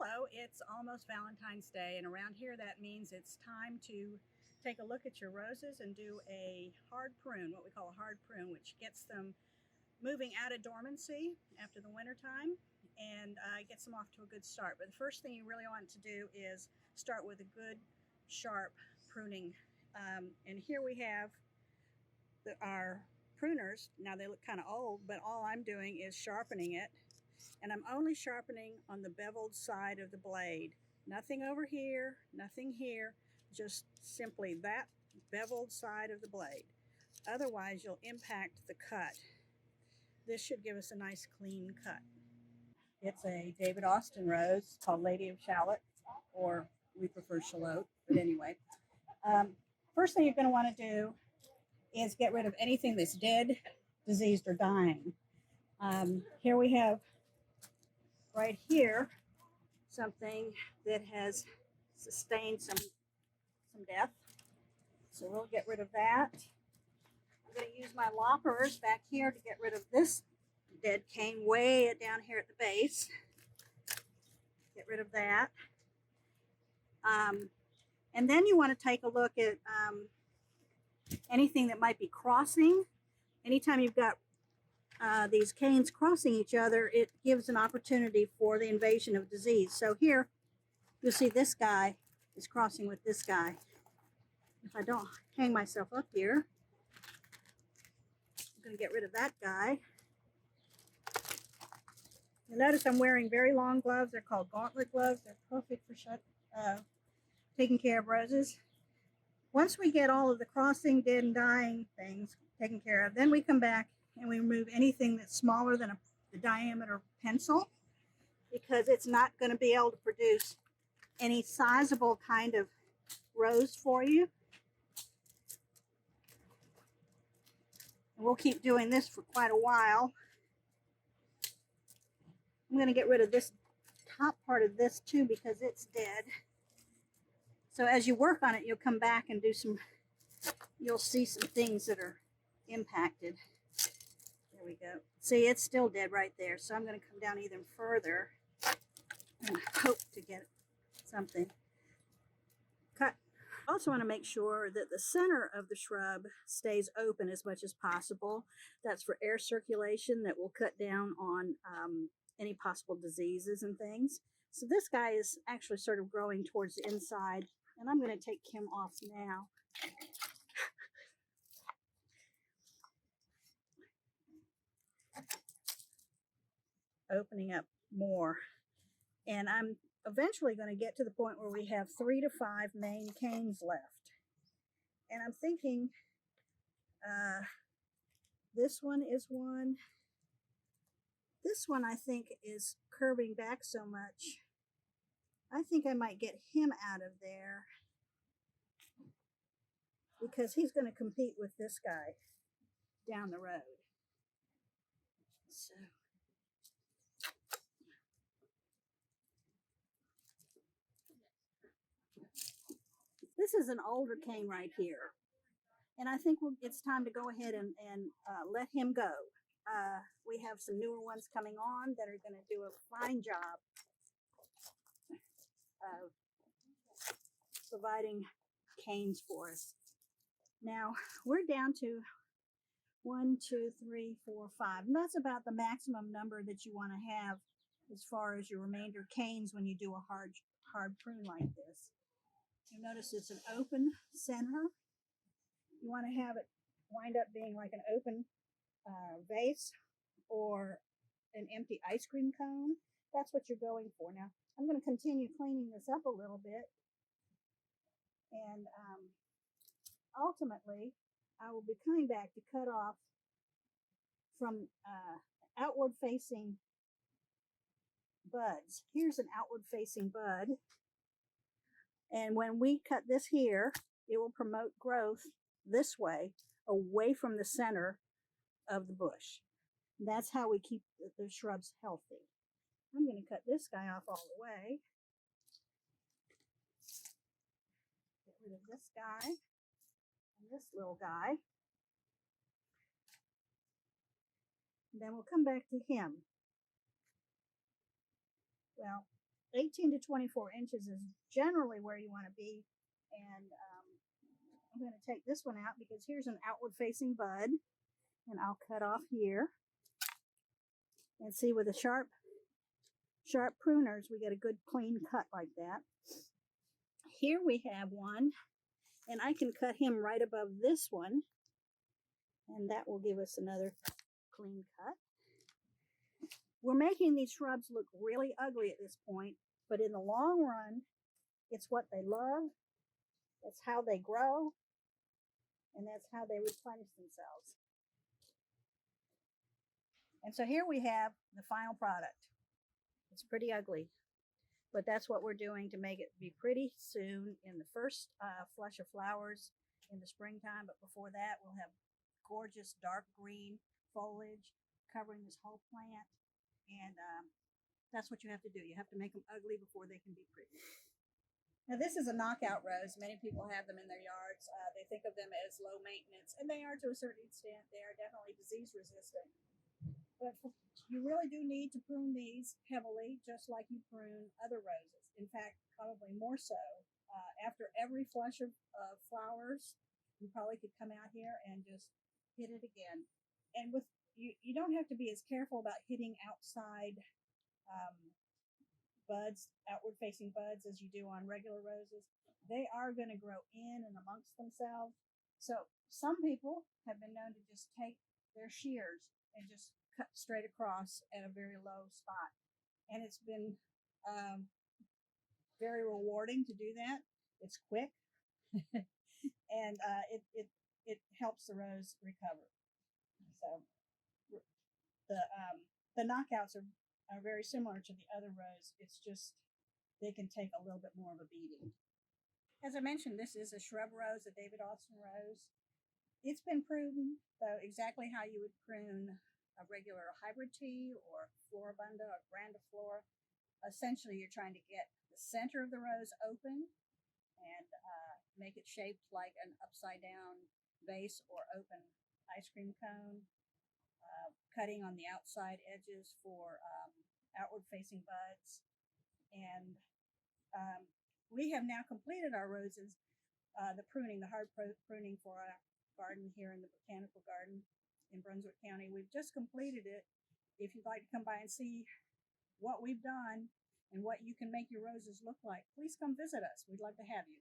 Hello, it's almost Valentine's Day, and around here that means it's time to take a look at your roses and do a hard prune, what we call a hard prune, which gets them moving out of dormancy after the winter time and gets them off to a good start. But the first thing you really want to do is start with a good, sharp pruning. And here we have our pruners. Now they look kind of old, but all I'm doing is sharpening it, and I'm only sharpening on the beveled side of the blade. Nothing over here, nothing here, just simply that beveled side of the blade. Otherwise, you'll impact the cut. This should give us a nice clean cut. It's a David Austin rose called Lady of Shallot, or we prefer shallot, but anyway. First thing you're going to want to do is get rid of anything that's dead, diseased, or dying. Here we have right here something that has sustained some death. So we'll get rid of that. I'm going to use my loppers back here to get rid of this dead cane way down here at the base. Get rid of that. And then you want to take a look at anything that might be crossing. Anytime you've got these canes crossing each other, it gives an opportunity for the invasion of disease. So here, you'll see this guy is crossing with this guy. If I don't hang myself up here, I'm going to get rid of that guy. You'll notice I'm wearing very long gloves. They're called gauntlet gloves. They're perfect for taking care of roses. Once we get all of the crossing, dead, and dying things taken care of, then we come back and we remove anything that's smaller than the diameter pencil, because it's not going to be able to produce any sizable kind of rose for you. And we'll keep doing this for quite a while. I'm going to get rid of this top part of this too, because it's dead. So as you work on it, you'll come back and you'll see some things that are impacted. There we go. See, it's still dead right there. So I'm going to come down even further and hope to get something cut. I also want to make sure that the center of the shrub stays open as much as possible. That's for air circulation that will cut down on any possible diseases and things. So this guy is actually sort of growing towards the inside, and I'm going to take him off now. Opening up more. And I'm eventually going to get to the point where we have 3 to 5 main canes left. And I'm thinking this one is one. This one I think is curving back so much. I think I might get him out of there, because he's going to compete with this guy down the road. So this is an older cane right here, and I think it's time to go ahead and let him go. We have some newer ones coming on that are going to do a fine job of providing canes for us. Now we're down to 1, 2, 3, 4, 5, and that's about the maximum number that you want to have as far as your remainder canes when you do a hard prune like this. You'll notice it's an open center. You want to have it wind up being like an open vase or an empty ice cream cone. That's what you're going for. Now I'm going to continue cleaning this up a little bit, and ultimately I will be coming back to cut off from outward facing buds. Here's an outward facing bud, and when we cut this here, it will promote growth this way, away from the center of the bush. That's how we keep the shrubs healthy. I'm going to cut this guy off all the way. Get rid of this guy and this little guy. And then we'll come back to him. Well, 18 to 24 inches is generally where you want to be. And I'm going to take this one out because here's an outward facing bud, and I'll cut off here. And see, with the sharp pruners, we get a good clean cut like that. Here we have one, and I can cut him right above this one, and that will give us another clean cut. We're making these shrubs look really ugly at this point, but in the long run, it's what they love, that's how they grow, and that's how they replenish themselves. And so here we have the final product. It's pretty ugly, but that's what we're doing to make it be pretty soon in the first flush of flowers in the springtime. But before that, we'll have gorgeous dark green foliage covering this whole plant. And that's what you have to do. You have to make them ugly before they can be pretty. Now, this is a knockout rose. Many people have them in their yards. They think of them as low maintenance, and they are to a certain extent. They are definitely disease resistant. But you really do need to prune these heavily, just like you prune other roses. In fact, probably more so. After every flush of flowers, you probably could come out here and just hit it again. And with you don't have to be as careful about hitting outside buds, outward facing buds, as you do on regular roses. They are going to grow in and amongst themselves. So some people have been known to just take their shears and just cut straight across at a very low spot. And it's been very rewarding to do that. It's quick and it helps the rose recover. So the knockouts are very similar to the other rose. It's just they can take a little bit more of a beating. As I mentioned, this is a shrub rose, a David Austin rose. It's been pruned, though, exactly how you would prune a regular hybrid tea or floribunda or grandiflora. Essentially, you're trying to get the center of the rose open and make it shaped like an upside down vase or open ice cream cone. Cutting on the outside edges for outward facing buds. And we have now completed our roses, the hard pruning for our garden here in the Botanical Garden in Brunswick County. We've just completed it. If you'd like to come by and see what we've done and what you can make your roses look like, please come visit us. We'd love to have you.